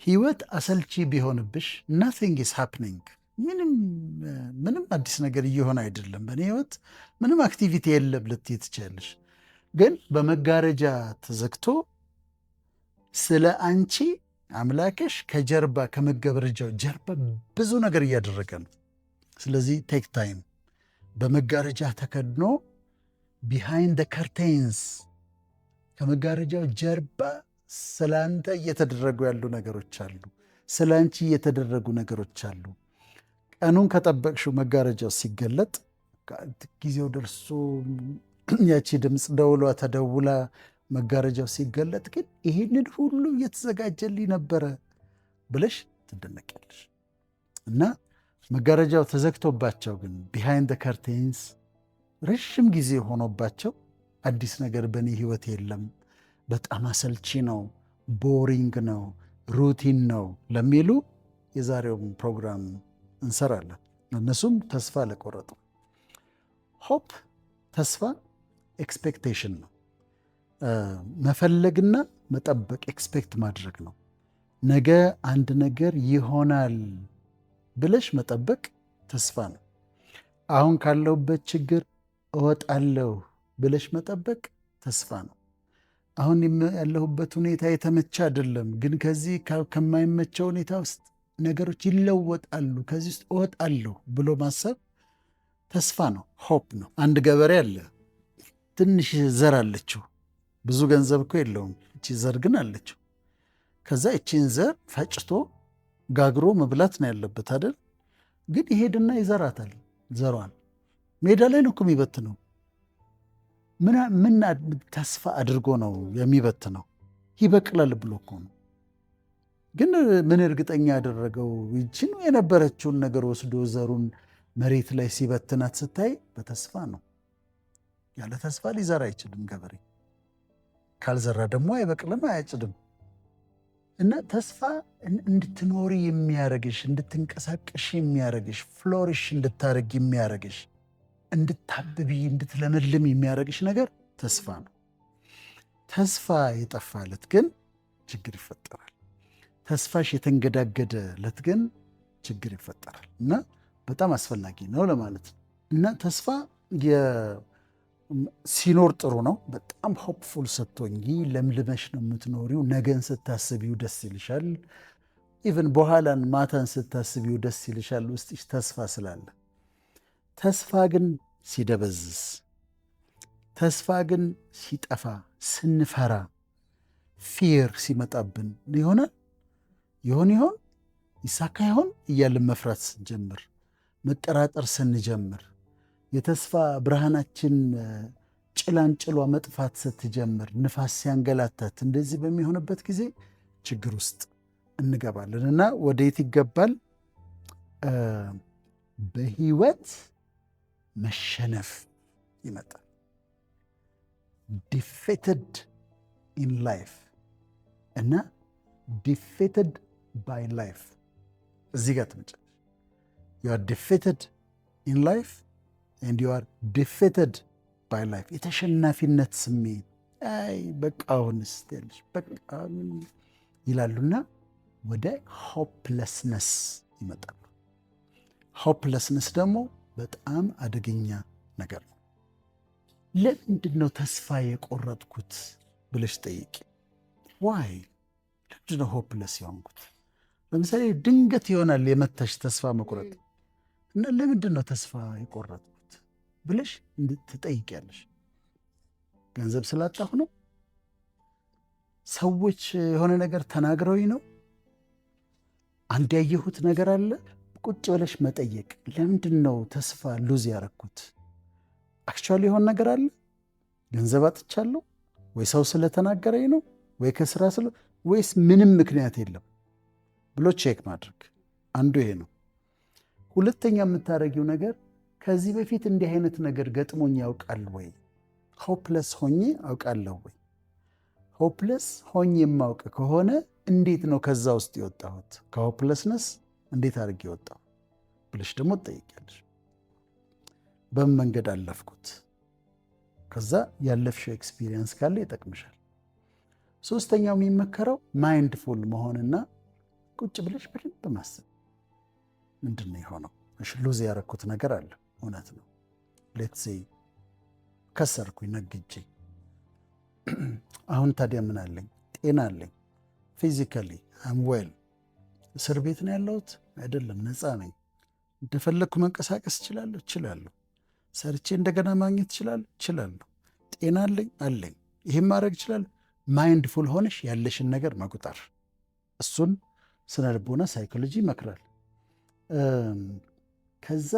ህይወት አሰልቺ ቢሆንብሽ nothing is happening ምንም አዲስ ነገር እየሆነ አይደለም። በእኔ ህይወት ምንም አክቲቪቲ የለም ልትይ ትችያለሽ። ግን በመጋረጃ ተዘግቶ ስለ አንቺ አምላክሽ ከጀርባ ከመጋረጃው ጀርባ ብዙ ነገር እያደረገ ነው። ስለዚህ ቴክ ታይም። በመጋረጃ ተከድኖ ቢሃይንድ ከርቴንስ ከመጋረጃው ጀርባ ስለ አንተ እየተደረጉ ያሉ ነገሮች አሉ። ስለ አንቺ እየተደረጉ ነገሮች አሉ። ቀኑን ከጠበቅሽው መጋረጃው ሲገለጥ ጊዜው ደርሶ ያቺ ድምፅ ደውሏ ተደውላ መጋረጃው ሲገለጥ ግን ይህንን ሁሉ እየተዘጋጀልኝ ነበረ ብለሽ ትደነቂያለሽ። እና መጋረጃው ተዘግቶባቸው ግን ቢሃይንድ ከርቴንስ ረዥም ጊዜ ሆኖባቸው አዲስ ነገር በእኔ ህይወት የለም፣ በጣም አሰልቺ ነው፣ ቦሪንግ ነው፣ ሩቲን ነው ለሚሉ የዛሬውን ፕሮግራም እንሰራለን። እነሱም ተስፋ ለቆረጡ። ሆፕ ተስፋ ኤክስፔክቴሽን ነው። መፈለግና መጠበቅ ኤክስፔክት ማድረግ ነው። ነገ አንድ ነገር ይሆናል ብለሽ መጠበቅ ተስፋ ነው። አሁን ካለሁበት ችግር እወጣለሁ ብለሽ መጠበቅ ተስፋ ነው። አሁን ያለሁበት ሁኔታ የተመቸ አይደለም፣ ግን ከዚህ ከማይመቸው ሁኔታ ውስጥ ነገሮች ይለወጣሉ፣ ከዚህ ውስጥ እወጣለሁ ብሎ ማሰብ ተስፋ ነው፣ ሆፕ ነው። አንድ ገበሬ አለ፣ ትንሽ ዘር አለችው፣ ብዙ ገንዘብ እኮ የለውም፣ እቺ ዘር ግን አለችው። ከዛ እቺን ዘር ፈጭቶ ጋግሮ መብላት ነው ያለበት አይደል? ግን ይሄድና ይዘራታል። ዘሯን ሜዳ ላይ ነው እኮ የሚበትነው። ምን ተስፋ አድርጎ ነው የሚበትነው? ይበቅላል ብሎ እኮ ነው። ግን ምን እርግጠኛ ያደረገው? ይችን የነበረችውን ነገር ወስዶ ዘሩን መሬት ላይ ሲበትናት ስታይ በተስፋ ነው። ያለ ተስፋ ሊዘራ አይችልም ገበሬ። ካልዘራ ደግሞ አይበቅልም፣ አያጭድም። እና ተስፋ እንድትኖሪ የሚያረግሽ፣ እንድትንቀሳቀሽ የሚያረግሽ፣ ፍሎሪሽ እንድታረግ የሚያረግሽ፣ እንድታብቢ እንድትለመልም የሚያረግሽ ነገር ተስፋ ነው። ተስፋ የጠፋለት ግን ችግር ይፈጠራል። ተስፋሽ የተንገዳገደለት ግን ችግር ይፈጠራል። እና በጣም አስፈላጊ ነው ለማለት ነው። እና ተስፋ ሲኖር ጥሩ ነው። በጣም ሆፕፉል ስትሆኝ ለምልመሽ ነው የምትኖሪው። ነገን ስታስቢው ደስ ይልሻል። ኢቨን በኋላን ማታን ስታስቢው ደስ ይልሻል፣ ውስጥሽ ተስፋ ስላለ። ተስፋ ግን ሲደበዝዝ፣ ተስፋ ግን ሲጠፋ፣ ስንፈራ፣ ፊር ሲመጣብን ይሆናል ይሆን ይሳካ ይሆን እያልን መፍራት ስንጀምር፣ መጠራጠር ስንጀምር፣ የተስፋ ብርሃናችን ጭላንጭሏ መጥፋት ስትጀምር፣ ንፋስ ሲያንገላታት፣ እንደዚህ በሚሆንበት ጊዜ ችግር ውስጥ እንገባለን። እና ወደየት ይገባል? በህይወት መሸነፍ ይመጣል። ዲፌትድ ኢን ላይፍ እና ዲፌትድ ባይ ላይፍ። እዚህ ጋር ትመጫለሽ። ዩ አር ዲፌትድ ኢን ላይፍ and you are defeated by life። የተሸናፊነት ስሜት በቃ አሁንስ ትያለሽ በቃ ይላሉና ወደ ሆፕለስነስ ይመጣሉ። ሆፕለስነስ ደግሞ በጣም አደገኛ ነገር ነው። ለምንድን ነው ተስፋ የቆረጥኩት ብለሽ ጠይቂ። ዋይ ለምንድን ነው ሆፕለስ የሆንኩት? ለምሳሌ ድንገት ይሆናል የመታሽ ተስፋ መቁረጥ እና ለምንድን ነው ተስፋ የቆረጥኩት ብለሽ ትጠይቂያለሽ። ገንዘብ ስላጣሁ ነው? ሰዎች የሆነ ነገር ተናግረውኝ ነው? አንድ ያየሁት ነገር አለ? ቁጭ ብለሽ መጠየቅ። ለምንድን ነው ተስፋ ሉዝ ያረኩት? አክቹዋሊ የሆነ ነገር አለ? ገንዘብ አጥቻለሁ ወይ ሰው ስለተናገረኝ ነው ወይ ከስራ ወይስ ምንም ምክንያት የለም ብሎ ቼክ ማድረግ አንዱ ይሄ ነው። ሁለተኛ የምታደርጊው ነገር ከዚህ በፊት እንዲህ አይነት ነገር ገጥሞኝ ያውቃል ወይ? ሆፕለስ ሆኜ አውቃለሁ ወይ? ሆፕለስ ሆኜ የማውቅ ከሆነ እንዴት ነው ከዛ ውስጥ የወጣሁት? ከሆፕለስነስ እንዴት አድርጌ የወጣሁ ብለሽ ደግሞ ትጠይቂያለሽ። በምን መንገድ አለፍኩት? ከዛ ያለፍሽው ኤክስፒሪየንስ ካለ ይጠቅምሻል። ሶስተኛው የሚመከረው ማይንድፉል መሆንና ቁጭ ብለሽ በደንብ ማሰብ ምንድን ነው የሆነው? እሺ ሉዝ ያረኩት ነገር አለ፣ እውነት ነው። ሌትስ ሴይ ከሰርኩኝ ነግጄ፣ አሁን ታዲያ ምን አለኝ? ጤና አለኝ። ፊዚካሊ አም ዌል። እስር ቤት ነው ያለሁት አይደለም፣ ነፃ ነኝ። እንደፈለግኩ መንቀሳቀስ እችላለሁ እችላለሁ። ሰርቼ እንደገና ማግኘት እችላለሁ። ጤና አለኝ። ይህም ማድረግ እችላለሁ። ማይንድፉል ሆነሽ ያለሽን ነገር መቁጠር፣ እሱን ስነ ልቦና ሳይኮሎጂ ይመክራል። ከዛ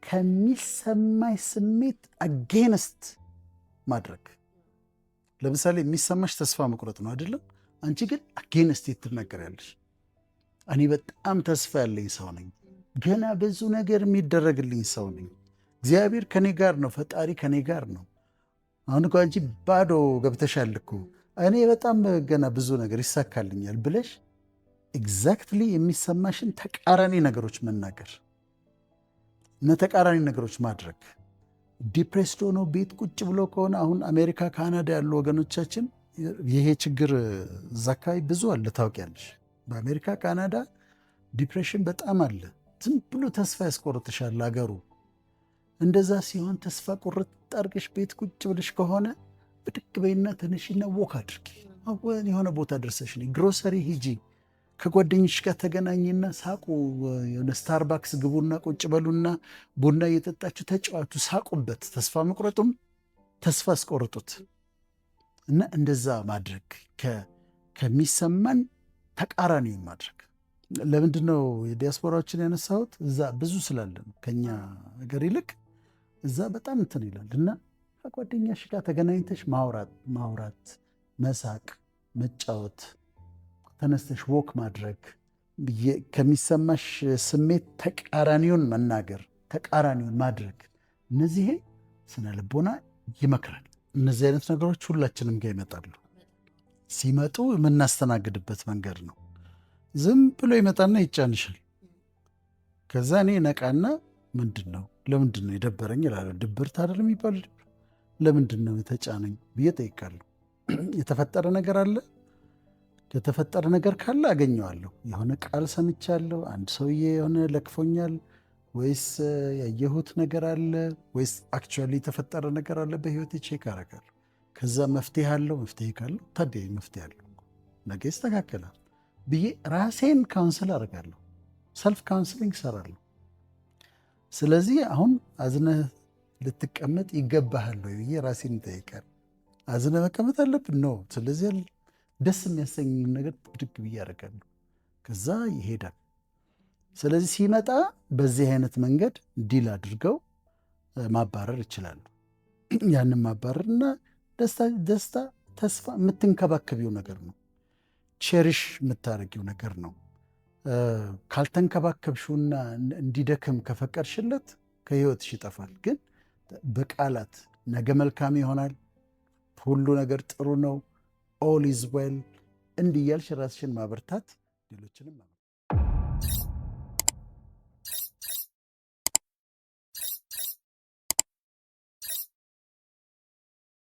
ከሚሰማሽ ስሜት አጌንስት ማድረግ። ለምሳሌ የሚሰማሽ ተስፋ መቁረጥ ነው አይደለም? አንቺ ግን አጌንስት ትናገሪያለሽ። እኔ በጣም ተስፋ ያለኝ ሰው ነኝ፣ ገና ብዙ ነገር የሚደረግልኝ ሰው ነኝ፣ እግዚአብሔር ከኔ ጋር ነው፣ ፈጣሪ ከኔ ጋር ነው። አሁን እኮ አንቺ ባዶ ገብተሻል እኮ፣ እኔ በጣም ገና ብዙ ነገር ይሳካልኛል ብለሽ ኤግዛክትሊ የሚሰማሽን ተቃራኒ ነገሮች መናገር እና ተቃራኒ ነገሮች ማድረግ። ዲፕሬስድ ሆኖ ቤት ቁጭ ብሎ ከሆነ አሁን አሜሪካ፣ ካናዳ ያሉ ወገኖቻችን ይሄ ችግር እዛ አካባቢ ብዙ አለ ታውቂያለሽ። በአሜሪካ ካናዳ ዲፕሬሽን በጣም አለ። ዝም ብሎ ተስፋ ያስቆርጥሻል አገሩ። እንደዛ ሲሆን ተስፋ ቁርጥ አድርገሽ ቤት ቁጭ ብለሽ ከሆነ ብድግ በይና ተነሽና ወክ አድርጊ። የሆነ ቦታ ደርሰሽ ግሮሰሪ ሂጂ፣ ከጓደኞች ጋር ተገናኝና ሳቁ። የሆነ ስታርባክስ ግቡና ቁጭ በሉና ቡና እየጠጣችሁ ተጫዋቱ፣ ሳቁበት። ተስፋ መቁረጡም ተስፋ አስቆርጡት እና እንደዛ ማድረግ ከሚሰማን ተቃራኒውን ማድረግ። ለምንድን ነው የዲያስፖራዎችን ያነሳሁት? እዛ ብዙ ስላለን ከኛ ነገር ይልቅ እዛ በጣም እንትን ይላል እና ከጓደኛሽ ጋር ተገናኝተሽ ማውራት፣ መሳቅ፣ መጫወት፣ ተነስተሽ ወክ ማድረግ፣ ከሚሰማሽ ስሜት ተቃራኒውን መናገር፣ ተቃራኒውን ማድረግ፣ እነዚህ ስነ ልቦና ይመክራል። እነዚህ አይነት ነገሮች ሁላችንም ጋር ይመጣሉ። ሲመጡ የምናስተናግድበት መንገድ ነው። ዝም ብሎ ይመጣና ይጫንሻል። ከዛ እኔ ነቃና ለምንድን ነው የደበረኝ እላለሁ። ድብርት አይደል የሚባል፣ ለምንድን ነው የተጫነኝ ብዬ ጠይቃለሁ። የተፈጠረ ነገር አለ። የተፈጠረ ነገር ካለ አገኘዋለሁ። የሆነ ቃል ሰምቻለሁ፣ አንድ ሰውዬ የሆነ ለክፎኛል፣ ወይስ ያየሁት ነገር አለ፣ ወይስ አክቹዋሊ የተፈጠረ ነገር አለ በህይወቴ ቼክ አደርጋለሁ። ከዛ መፍትሄ አለው። መፍትሄ ካለው ታዲያ መፍትሄ አለው፣ ነገ ይስተካከላል ብዬ ራሴን ካውንስል አደርጋለሁ። ሰልፍ ካውንስሊንግ እሰራለሁ። ስለዚህ አሁን አዝነህ ልትቀመጥ ይገባሃል ወይ ብዬ ራሴን ይጠይቃል። አዝነህ መቀመጥ አለብን ነው። ስለዚህ ደስ የሚያሰኝ ነገር ብድግ ብዬ አደርጋለሁ። ከዛ ይሄዳል። ስለዚህ ሲመጣ በዚህ አይነት መንገድ ዲል አድርገው ማባረር ይችላሉ። ያንን ማባረርና ደስታ፣ ተስፋ የምትንከባከቢው ነገር ነው። ቼሪሽ የምታደርጊው ነገር ነው። ካልተንከባከብሽውና እንዲደክም ከፈቀድሽለት ከህይወትሽ ይጠፋል። ግን በቃላት ነገ መልካም ይሆናል፣ ሁሉ ነገር ጥሩ ነው፣ ኦል ኢዝ ዌል እንዲህ እያልሽ ራስሽን ማበርታት ሌሎችንም